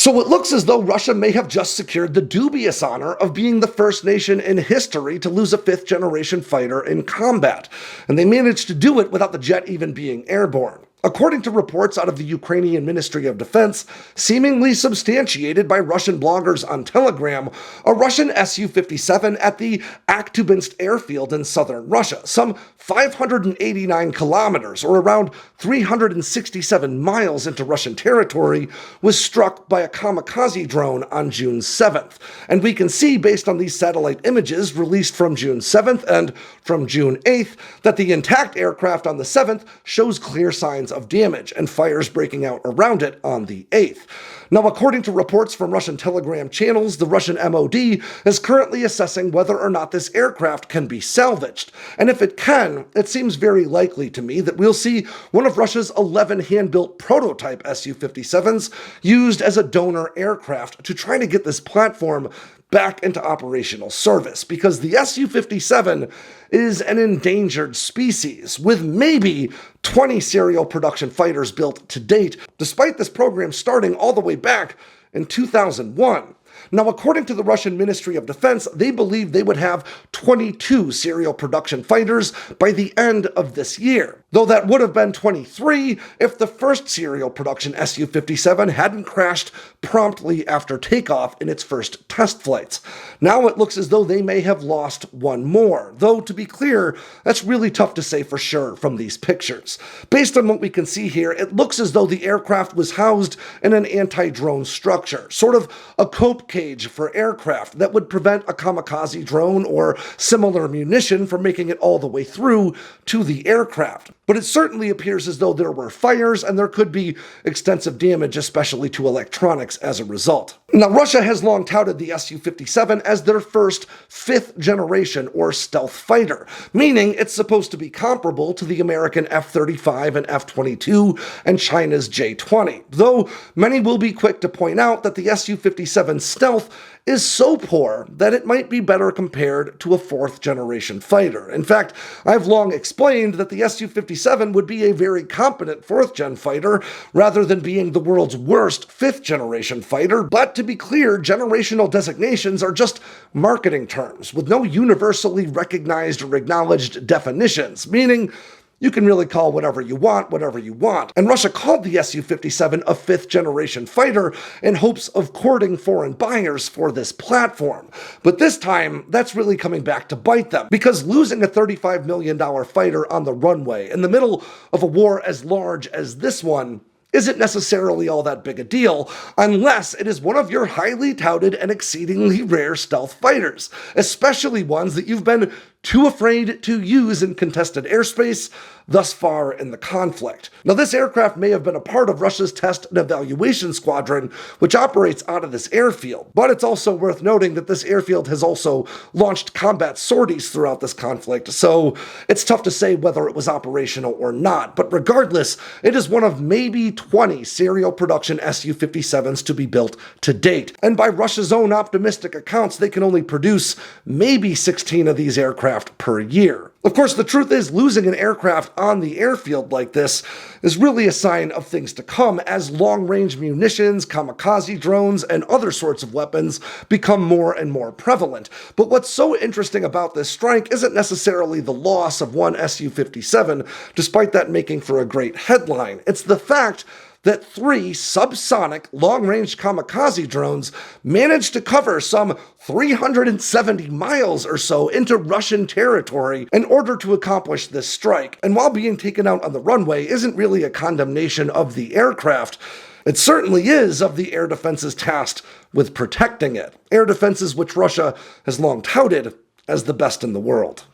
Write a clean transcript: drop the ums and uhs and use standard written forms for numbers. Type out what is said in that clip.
So it looks as though Russia may have just secured the dubious honor of being the first nation in history to lose a fifth-generation fighter in combat, and they managed to do it without the jet even being airborne. According to reports out of the Ukrainian Ministry of Defense, seemingly substantiated by Russian bloggers on Telegram, a Russian Su-57 at the Aktubinsk airfield in southern Russia, some 589 kilometers, or around 367 miles into Russian territory, was struck by a kamikaze drone on June 7th. And we can see, based on these satellite images released from June 7th and from June 8th, that the intact aircraft on the 7th shows clear signs of damage and fires breaking out around it on the 8th. Now, according to reports from Russian Telegram channels, the Russian MOD is currently assessing whether or not this aircraft can be salvaged. And if it can, it seems very likely to me that we'll see one of Russia's 11 hand-built prototype Su-57s used as a donor aircraft to try to get this platform back into operational service, because the Su-57 is an endangered species, with maybe 20 serial production fighters built to date, despite this program starting all the way back in 2001. Now, according to the Russian Ministry of Defense, they believe they would have 22 serial production fighters by the end of this year, though that would have been 23 if the first serial production Su-57 hadn't crashed promptly after takeoff in its first test flights. Now it looks as though they may have lost one more, though to be clear, that's really tough to say for sure from these pictures. Based on what we can see here, it looks as though the aircraft was housed in an anti-drone structure, sort of a cope cage for aircraft that would prevent a kamikaze drone or similar munition from making it all the way through to the aircraft. But it certainly appears as though there were fires and there could be extensive damage, especially to electronics as a result. Now, Russia has long touted the Su-57 as their first fifth generation or stealth fighter, meaning it's supposed to be comparable to the American F-35 and F-22 and China's J-20, though many will be quick to point out that the Su-57 stealth is so poor that it might be better compared to a fourth-generation fighter. In fact, I've long explained that the Su-57 would be a very competent fourth-gen fighter rather than being the world's worst fifth-generation fighter, but to be clear, generational designations are just marketing terms with no universally recognized or acknowledged definitions, meaning you can really call whatever you want. And Russia called the Su-57 a fifth-generation fighter in hopes of courting foreign buyers for this platform. But this time, that's really coming back to bite them, because losing a $35 million fighter on the runway in the middle of a war as large as this one isn't necessarily all that big a deal, unless it is one of your highly touted and exceedingly rare stealth fighters, especially ones that you've been too afraid to use in contested airspace thus far in the conflict. Now, this aircraft may have been a part of Russia's test and evaluation squadron, which operates out of this airfield, but it's also worth noting that this airfield has also launched combat sorties throughout this conflict, so it's tough to say whether it was operational or not. But regardless, it is one of maybe 20 serial production Su-57s to be built to date, and by Russia's own optimistic accounts, they can only produce maybe 16 of these aircraft per year. Of course, the truth is, losing an aircraft on the airfield like this is really a sign of things to come as long-range munitions, kamikaze drones, and other sorts of weapons become more and more prevalent. But what's so interesting about this strike isn't necessarily the loss of one Su-57, despite that making for a great headline. It's the fact that 3 subsonic long-range kamikaze drones managed to cover some 370 miles or so into Russian territory in order to accomplish this strike. And while being taken out on the runway isn't really a condemnation of the aircraft, it certainly is of the air defenses tasked with protecting it. Air defenses which Russia has long touted as the best in the world.